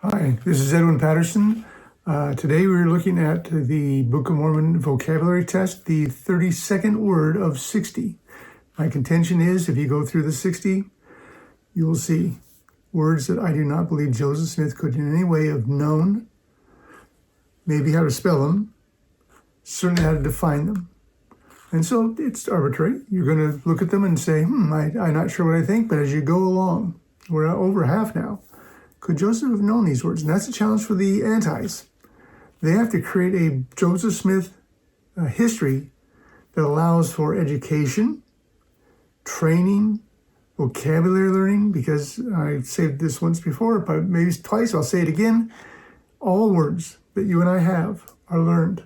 Hi, this is Edwin Patterson. Today we're looking at the Book of Mormon vocabulary test, the 32nd word of 60. My contention is if you go through the 60, you will see words that I do not believe Joseph Smith could in any way have known, maybe how to spell them, certainly how to define them. And so it's arbitrary. You're going to look at them and say, I'm not sure what I think, but as you go along, we're over half now. Could Joseph have known these words? And that's a challenge for the antis. They have to create a Joseph Smith history that allows for education, training, vocabulary learning, because I said this once before, but maybe twice, I'll say it again. All words that you and I have are learned.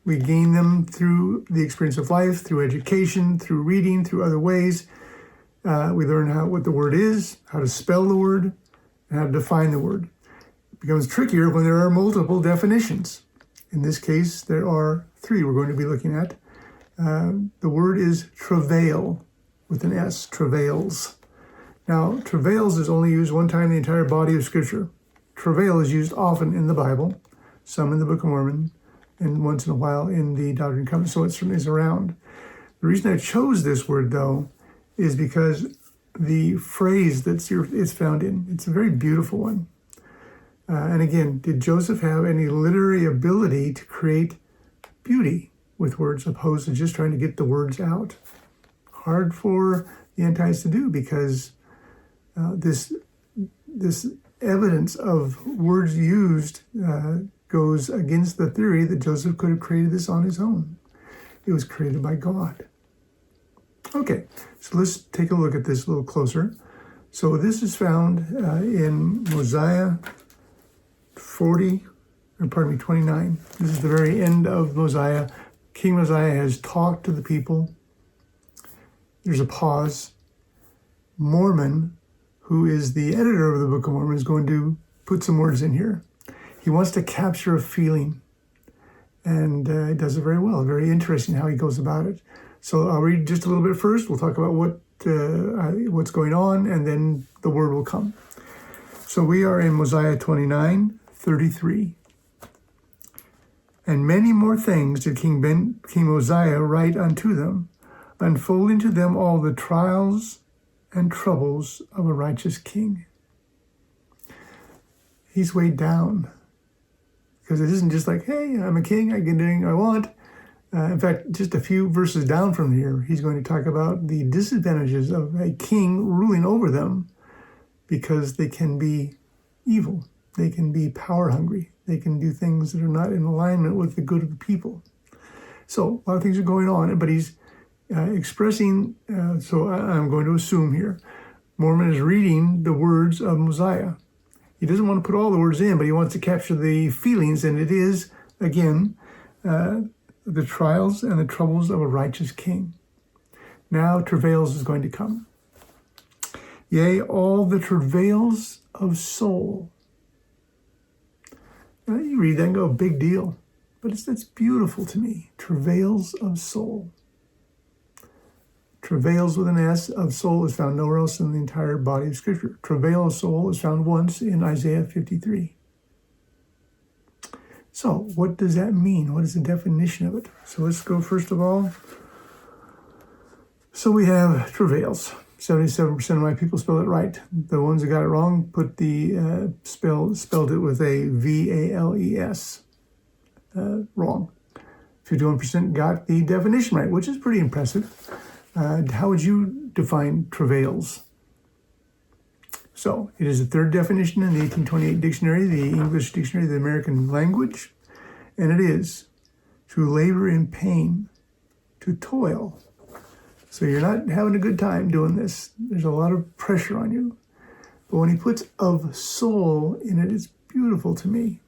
We gain them through the experience of life, through education, through reading, through other ways. We learn what the word is, how to spell the word, and how to define the word. It becomes trickier when there are multiple definitions. In this case, there are three we're going to be looking at. The word is travail, with an S, travails. Now, travails is only used one time in the entire body of Scripture. Travail is used often in the Bible, some in the Book of Mormon, and once in a while in the Doctrine and Covenants, so it certainly is around. The reason I chose this word, though, is because the phrase it's found in, it's a very beautiful one. And again, did Joseph have any literary ability to create beauty with words opposed to just trying to get the words out? Hard for the antis to do because this evidence of words used goes against the theory that Joseph could have created this on his own. It was created by God. Okay, so let's take a look at this a little closer. So this is found in Mosiah 29. This is the very end of Mosiah. King Mosiah has talked to the people. There's a pause. Mormon, who is the editor of the Book of Mormon, is going to put some words in here. He wants to capture a feeling, and he does it very well. Very interesting how he goes about it. So I'll read just a little bit first. We'll talk about what's going on, and then the word will come. So we are in Mosiah 29:33. And many more things did King Mosiah write unto them, unfolding to them all the trials and troubles of a righteous king. He's weighed down, because it isn't just like, hey, I'm a king, I can do anything I want. In fact, just a few verses down from here, he's going to talk about the disadvantages of a king ruling over them, because they can be evil. They can be power hungry. They can do things that are not in alignment with the good of the people. So a lot of things are going on, but he's expressing, so I'm going to assume here, Mormon is reading the words of Mosiah. He doesn't want to put all the words in, but he wants to capture the feelings, and it is, again, the trials and the troubles of a righteous king. Now travails is going to come. Yea, all the travails of soul. Now, you read that and go, big deal. But that's beautiful to me. Travails of soul. Travails with an S of soul is found nowhere else in the entire body of Scripture. Travail of soul is found once in Isaiah 53. So what does that mean? What is the definition of it? So let's go first of all. So we have travails. 77% of my people spell it right. The ones that got it wrong put the spelled it with a V-A-L-E-S. Wrong. 51% got the definition right, which is pretty impressive. How would you define travails? So it is the third definition in the 1828 dictionary, the English Dictionary of the American Language, and it is to labor in pain, to toil. So you're not having a good time doing this. There's a lot of pressure on you. But when he puts of soul in it, it's beautiful to me.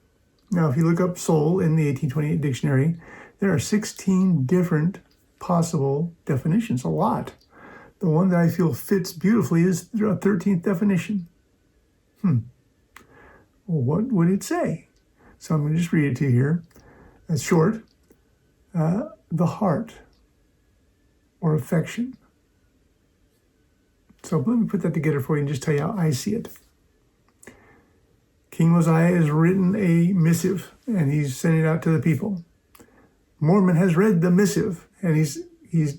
Now, if you look up soul in the 1828 dictionary, there are 16 different possible definitions, a lot. The one that I feel fits beautifully is the 13th definition. Well, what would it say? So I'm going to just read it to you here. It's short. The heart or affection. So let me put that together for you and just tell you how I see it. King Mosiah has written a missive, and he's sending it out to the people. Mormon has read the missive, and he's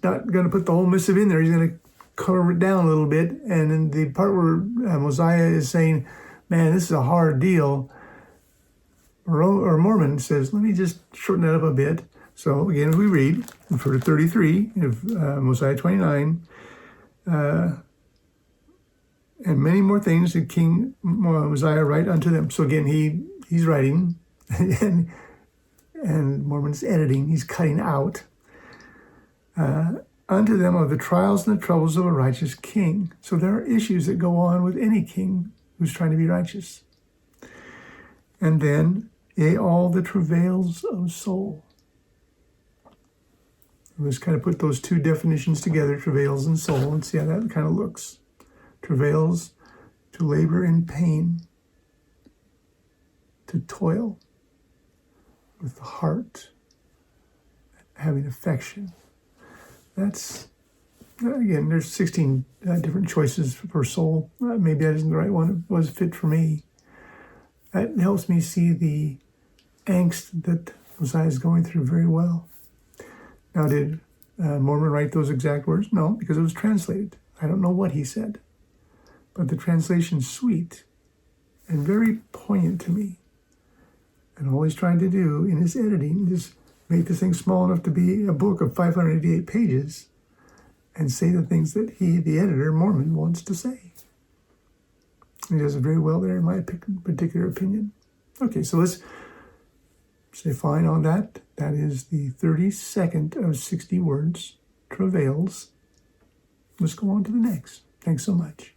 not going to put the whole missive in there. He's going to cover it down a little bit. And in the part where Mosiah is saying, man, this is a hard deal, or Mormon says, let me just shorten that up a bit. So again, we read in verse 33 of Mosiah 29, and many more things did King Mosiah write unto them. So again, he's writing, and Mormon's editing. He's cutting out. Unto them of the trials and the troubles of a righteous king. So there are issues that go on with any king who's trying to be righteous. And then, yea, all the travails of soul. Let's kind of put those two definitions together, travails and soul, and see how that kind of looks. Travails, to labor in pain, to toil with the heart, having affection. That's, again, there's 16 different choices for soul. Maybe that isn't the right one. It was fit for me. That helps me see the angst that Mosiah is going through very well. Now, did Mormon write those exact words? No, because it was translated. I don't know what he said. But the translation's sweet and very poignant to me. And all he's trying to do in his editing is make this thing small enough to be a book of 588 pages and say the things that he, the editor, Mormon, wants to say. He does it very well there, in my particular opinion. Okay, so let's say fine on that. That is the 32nd of 60 words, travails. Let's go on to the next. Thanks so much.